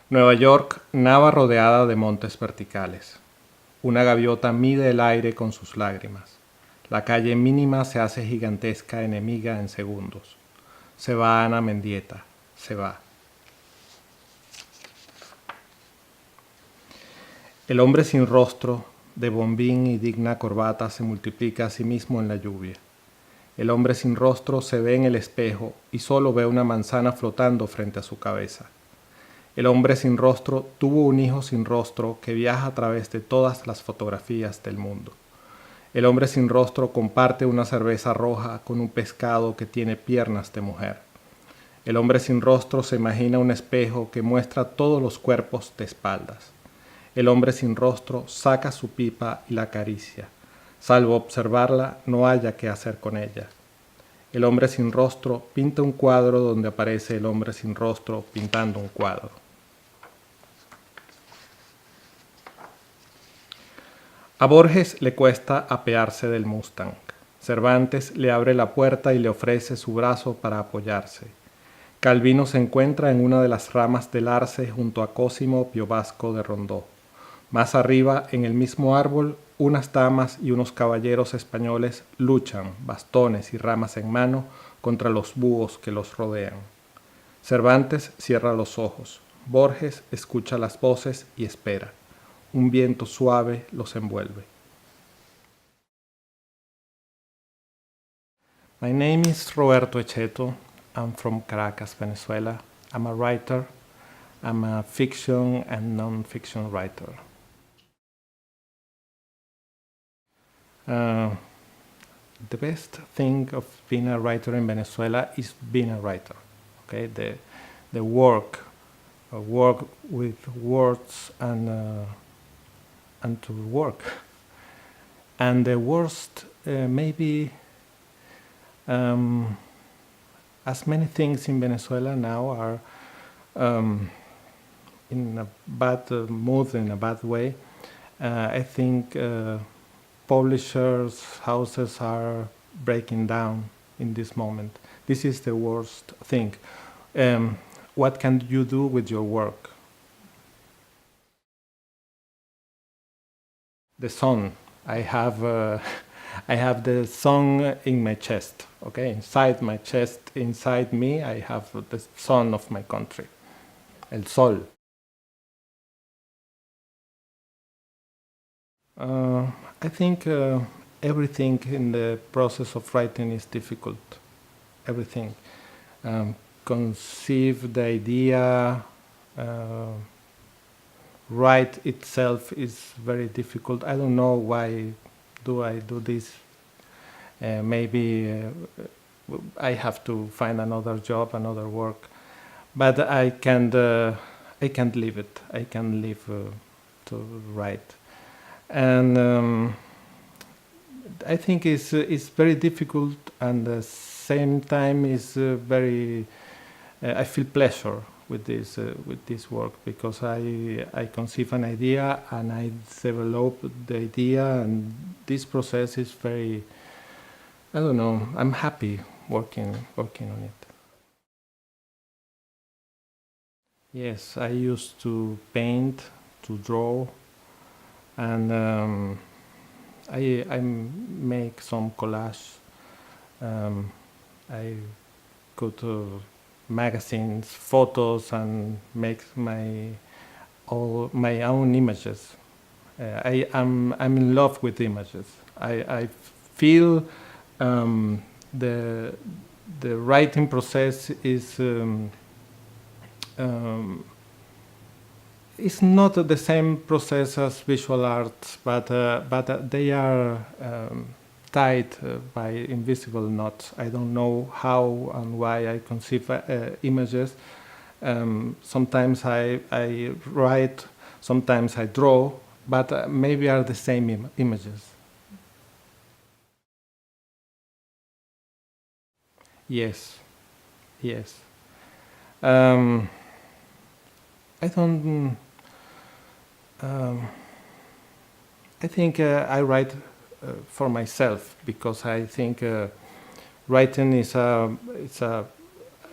Nueva York nava rodeada de montes verticales. Una gaviota mide el aire con sus lágrimas. La calle mínima se hace gigantesca enemiga en segundos. Se va Ana Mendieta, se va. El hombre sin rostro, de bombín y digna corbata, se multiplica a sí mismo en la lluvia. El hombre sin rostro se ve en el espejo y solo ve una manzana flotando frente a su cabeza. El hombre sin rostro tuvo un hijo sin rostro que viaja a través de todas las fotografías del mundo. El hombre sin rostro comparte una cerveza roja con un pescado que tiene piernas de mujer. El hombre sin rostro se imagina un espejo que muestra todos los cuerpos de espaldas. El hombre sin rostro saca su pipa y la acaricia. Salvo observarla, no haya qué hacer con ella. El hombre sin rostro pinta un cuadro donde aparece el hombre sin rostro pintando un cuadro. A Borges le cuesta apearse del Mustang. Cervantes le abre la puerta y le ofrece su brazo para apoyarse. Calvino se encuentra en una de las ramas del arce junto a Cosimo Piovasco de Rondó. Más arriba, en el mismo árbol, unas damas y unos caballeros españoles luchan, bastones y ramas en mano, contra los búhos que los rodean. Cervantes cierra los ojos. Borges escucha las voces y espera. Un viento suave los envuelve. My name is Roberto ECHETO. I'm from Caracas, Venezuela. I'm a writer. I'm a fiction and non-fiction writer. The best thing of being a writer in Venezuela is being a writer. Okay, the work with words and to work. And the worst, maybe, as many things in Venezuela now are in a bad mood, in a bad way. I think publishers' houses are breaking down in this moment. This is the worst thing. What can you do with your work? The sun. I have the sun in my chest. Okay, inside my chest, inside me, I have the sun of my country. El sol. I think everything in the process of writing is difficult. Everything. Conceive the idea, write itself is very difficult. I don't know why do I do this. Maybe I have to find another job, another work, but I can't leave it. I can live to write, and I think it's very difficult, and at the same time is very. I feel pleasure with this work because I conceive an idea and I develop the idea, and this process is very. I don't know. I'm happy working on it. Yes, I used to paint, to draw, and I make some collage. I go to magazines, photos, and make my own images. I'm in love with images. I feel the writing process is it's not the same process as visual arts, but they are tied by invisible knots. I don't know how and why I conceive images. Sometimes I write, sometimes I draw, but maybe are the same images. Yes, yes. I don't. I think I write for myself because I think writing is a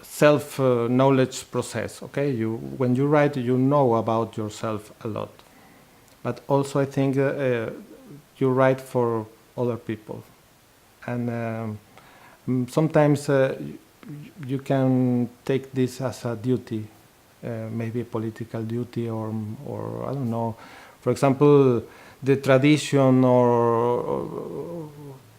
self-knowledge process, okay? When you write, you know about yourself a lot. But also I think you write for other people. And sometimes you can take this as a duty, maybe a political duty, or I don't know. For example, the tradition or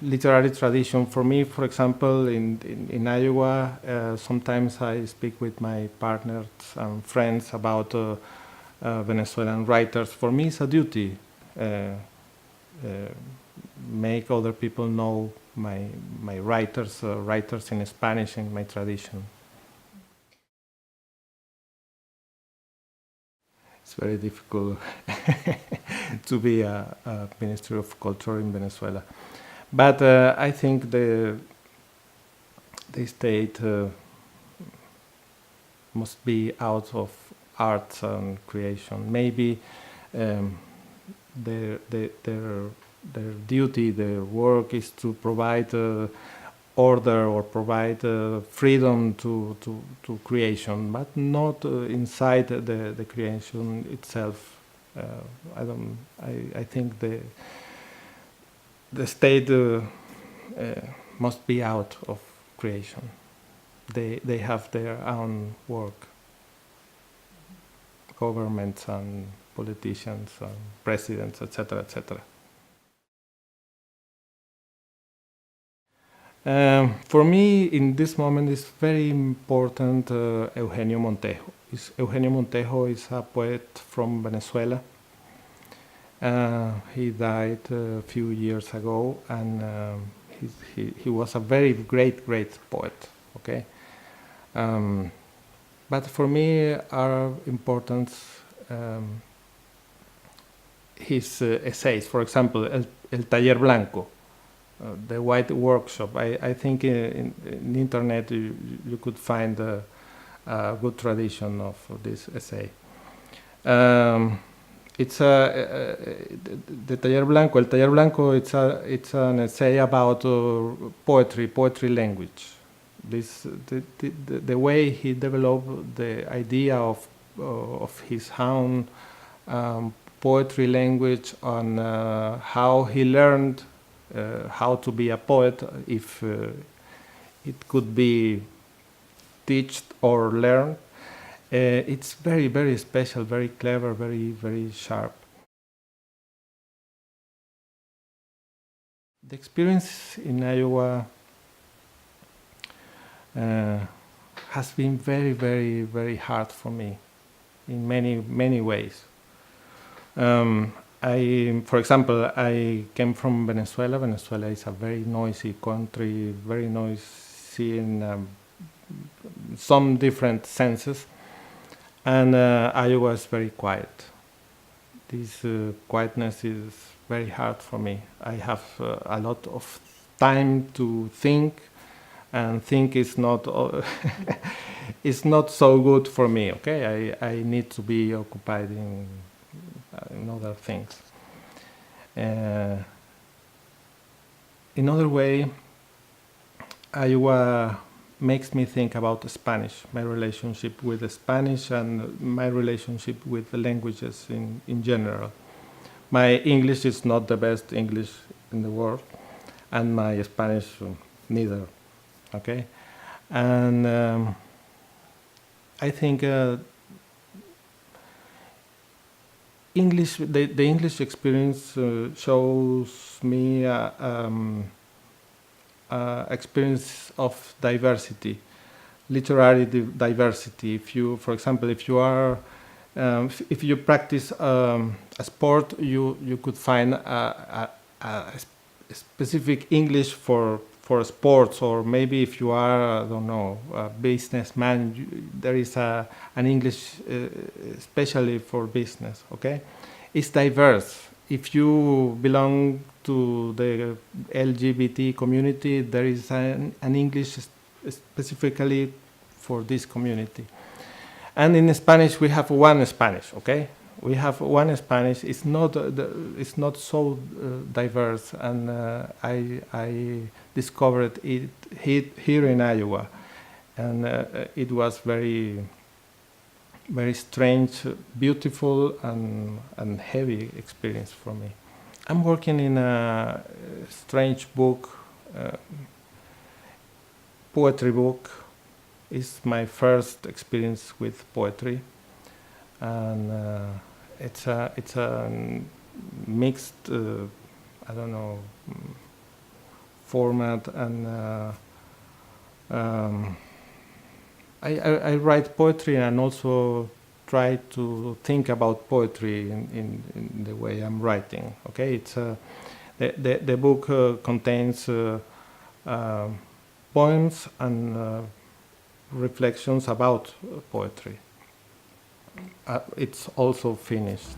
literary tradition for me, for example, in Iowa, sometimes I speak with my partners and friends about Venezuelan writers. For me, it's a duty. Make other people know my writers in Spanish in my tradition. It's very difficult to be a Minister of Culture in Venezuela. But I think the state must be out of arts and creation. Maybe their duty, their work is to provide order or provide freedom to creation, but not inside the creation itself. I think the state must be out of creation. They have their own work. Governments and politicians and presidents, etc., etc. For me, in this moment, it's very important Eugenio Montejo. Eugenio Montejo is a poet from Venezuela. He died a few years ago, and he was a very great poet. Okay, but for me are important his essays. For example, El Taller Blanco. The White Workshop. I think in the internet you could find a good tradition of this essay. It's the Taller Blanco. El Taller Blanco. It's an essay about poetry language. The way he developed the idea of his own poetry language, on how he learned how to be a poet, if it could be taught or learned. It's very special, very clever, very sharp. The experience in Iowa has been very hard for me in many ways. For example, I came from Venezuela. Venezuela is a very noisy country, very noisy in some different senses, and Iowa is very quiet. This quietness is very hard for me. I have a lot of time to think, and think is not is not so good for me. Okay, I need to be occupied in other things. In other way, Iowa makes me think about Spanish, my relationship with the Spanish and my relationship with the languages in general. My English is not the best English in the world, and my Spanish neither. Okay, and I think English, the English experience shows me experience of diversity, literary diversity. If you, for example, if you practice a sport, you could find a specific English for sports, or maybe if you are, I don't know, a businessman, there is an English especially for business. Okay, it's diverse. If you belong to the LGBT community, there is an English specifically for this community. And in Spanish, we have one Spanish. Okay, we have one Spanish. It's not so diverse, and I discovered it here in Iowa. and it was very, very strange, beautiful, and heavy experience for me. I'm working in a strange book, poetry book. It's my first experience with poetry, and it's a mixed, I don't know, format, and I write poetry and also try to think about poetry in the way I'm writing. Okay, it's the book contains poems and reflections about poetry. It's also finished.